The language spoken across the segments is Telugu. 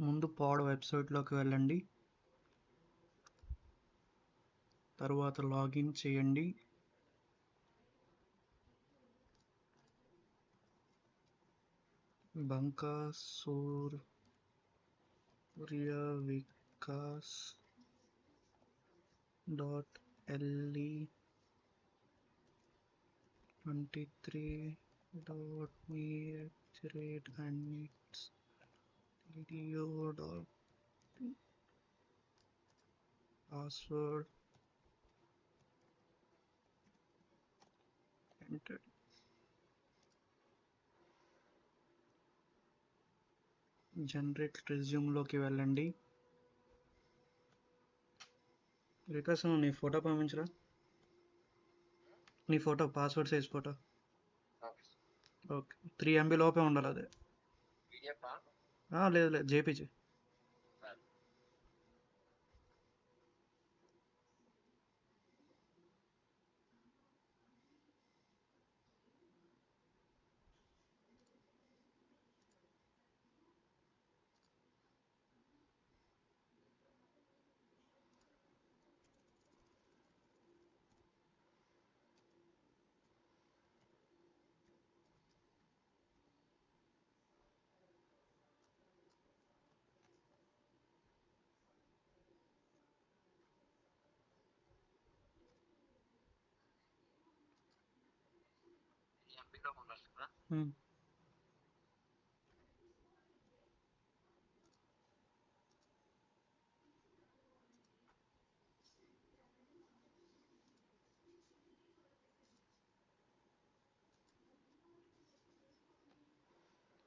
ముందు పాడ్ వెబ్సైట్లోకి వెళ్ళండి. తరువాత లాగిన్ చేయండి. suryavikas.le23.me and its video password entered. Generate రెజ్యూమ్లోకి వెళ్ళండి. వికాస్ నీ ఫోటో పంపించరా, నీ photo password size photo. Okay 3 MB లోపే ఉండాలి అదే. లేదు లేదు జేపీజీ.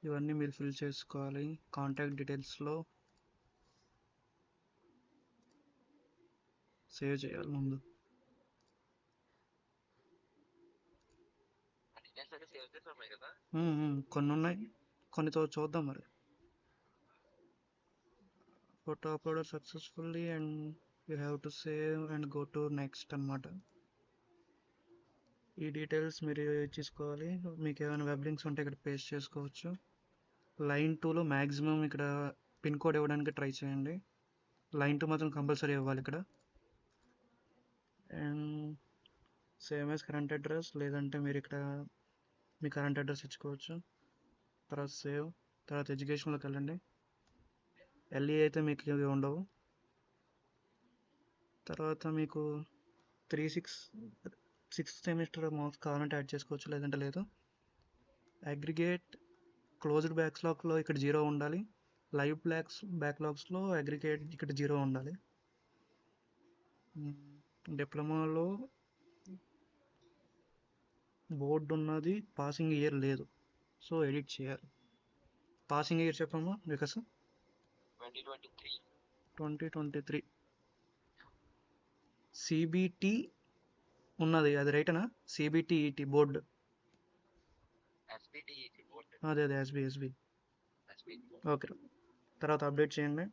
ఇవన్నీ మీరు ఫిల్ చేసుకోవాలి. కాంటాక్ట్ డీటెయిల్స్లో సేవ్ చేయాలి ముందు. కొన్ని ఉన్నాయి, కొన్నితో చూద్దాం మరి. Photo upload successfully and you have to save and go to next అన్నమాట. ఈ డీటెయిల్స్ మీరు ఇచ్చేసుకోవాలి. మీకు ఏమైనా వెబ్ లింక్స్ ఉంటే ఇక్కడ పేస్ట్ చేసుకోవచ్చు. లైన్ 2లో మ్యాక్సిమం ఇక్కడ పిన్ కోడ్ ఇవ్వడానికి ట్రై చేయండి. లైన్ 2 మాత్రం కంపల్సరీ ఇవ్వాలి ఇక్కడ. And same as current address, లేదంటే మీరు ఇక్కడ మీ కరెంట్ అడ్రస్ ఇచ్చుకోవచ్చు. తర్వాత సేవ్, తర్వాత ఎడ్యుకేషన్లోకి వెళ్ళండి. ఎల్ఈ అయితే మీకు ఇవి ఉండవు. తర్వాత మీకు 6th సెమిస్టర్ మార్క్స్ కావాలంటే యాడ్ చేసుకోవచ్చు, లేదంటే లేదు. అగ్రిగేట్ క్లోజ్డ్ బ్యాక్లాగ్లో ఇక్కడ 0 ఉండాలి. లైవ్ బ్యాక్లాగ్స్లో అగ్రిగేట్ ఇక్కడ 0 ఉండాలి. డిప్లొమాలో బోర్డు ఉన్నది, పాసింగ్ ఇయర్ లేదు, సో ఎడిట్ చేయాలి. పాసింగ్ ఇయర్ చెప్పమ్మా వికాస్. 2023 సిబిటి ఉన్నది, అది రైటనా? సిబిటిఈటి బోర్డు, అదే ఎస్బి. ఓకే, తర్వాత అప్డేట్ చేయండి.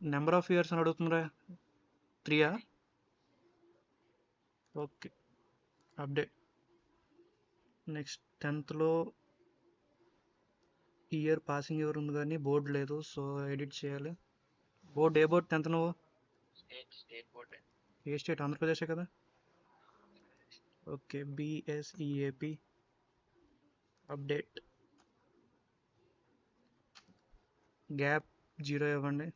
నెంబర్ ఆఫ్ ఇయర్స్ అని అడుగుతుందిరా, 3. Okay, update. నెక్స్ట్ 10thలో ఇయర్ పాసింగ్ ఇయర్ ఉంది కానీ బోర్డు లేదు, సో ఎడిట్ చేయాలి. ఏ బోర్డు 10th నువ్వు? ఏ స్టేట్? ఆంధ్రప్రదేశే కదా. Okay, BSEAP update. గ్యాప్ 0 ఇవ్వండి.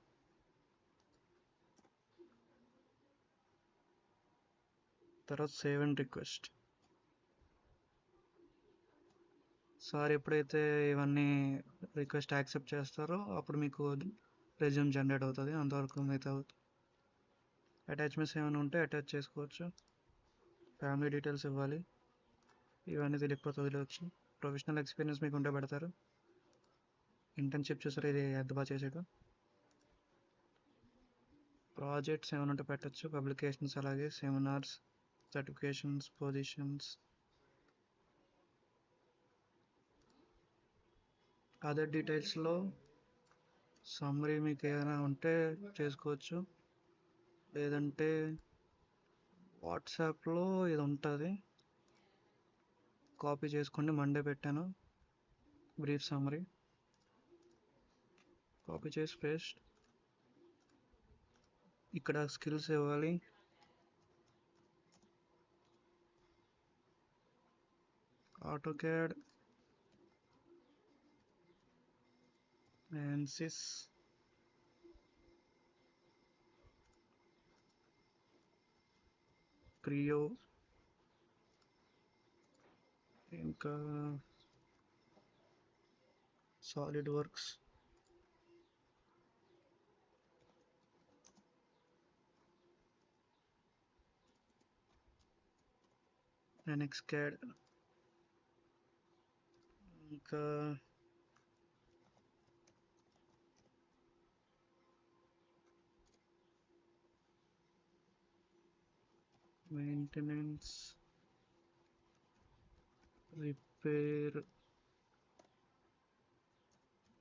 తర్వాత సేవ్ అండ్ రిక్వెస్ట్. సార్ ఎప్పుడైతే ఇవన్నీ రిక్వెస్ట్ యాక్సెప్ట్ చేస్తారో అప్పుడు మీకు రెజ్యూమ్ జనరేట్ అవుతుంది. అంతవరకు మిగతా అటాచ్మెంట్స్ ఏమైనా ఉంటే అటాచ్ చేసుకోవచ్చు. ఫ్యామిలీ డీటెయిల్స్ ఇవ్వాలి. ఇవన్నీ తెలియకపోతే వదిలేవచ్చు. ప్రొఫెషనల్ ఎక్స్పీరియన్స్ మీకు ఉంటే పెడతారు. ఇంటర్న్షిప్ చూసారు, ఇది ఎంత బాగా చేసాడు. ప్రాజెక్ట్స్ ఏమైనా ఉంటే పెట్టచ్చు. పబ్లికేషన్స్, అలాగే సెమినార్స్, సర్టిఫికేషన్స్, పొజిషన్స్. అదర్ డీటెయిల్స్లో సమ్మరీ మీకు ఏమైనా ఉంటే చేసుకోవచ్చు, లేదంటే వాట్సాప్లో ఇది ఉంటుంది, కాపీ చేసుకోండి. మండే పెట్టాను బ్రీఫ్ సమ్మరీ, కాపీ చేసి పేస్ట్. ఇక్కడ స్కిల్స్ ఇవ్వాలి. ఆటోకాడ్, ANSYS, క్రియో, ఇంకా సాలిడ్ వర్క్స్, NXCAD, ఇంకా మెయింటెనెన్స్, రిపేర్,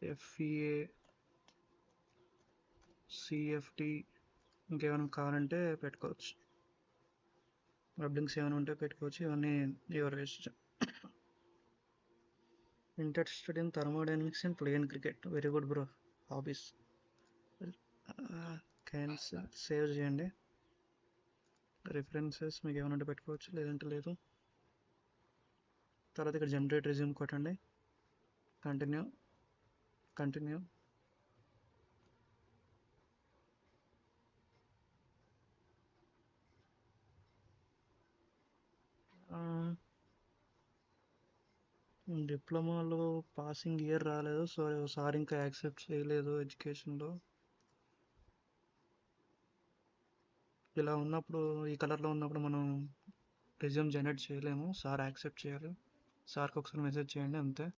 FEA, CFT, ఇంకేమైనా కావాలంటే పెట్టుకోవచ్చు. వెబ్లింగ్స్ ఏమైనా ఉంటే పెట్టుకోవచ్చు. ఇవన్నీ ఎవరి ఇష్టం. Interested in thermodynamics and playing cricket. Very good bro. Hobbies. Cancel, save చేయండి. రిఫరెన్సెస్ మీకు ఏమైనా ఉంటే పెట్టుకోవచ్చు, లేదంటే లేదు. తర్వాత ఇక్కడ జనరేట్ రెజ్యూమ్ కొట్టండి. కంటిన్యూ. డిప్లొమాలో పాసింగ్ ఇయర్ రాలేదు, సో సార్ ఇంకా యాక్సెప్ట్ చేయలేదు ఎడ్యుకేషన్లో. ఇలా ఉన్నప్పుడు, ఈ కలర్లో ఉన్నప్పుడు మనం రెజ్యూమ్ జనరేట్ చేయలేము. సార్ యాక్సెప్ట్ చేయాలి. సార్కి ఒకసారి మెసేజ్ చేయండి, అంతే.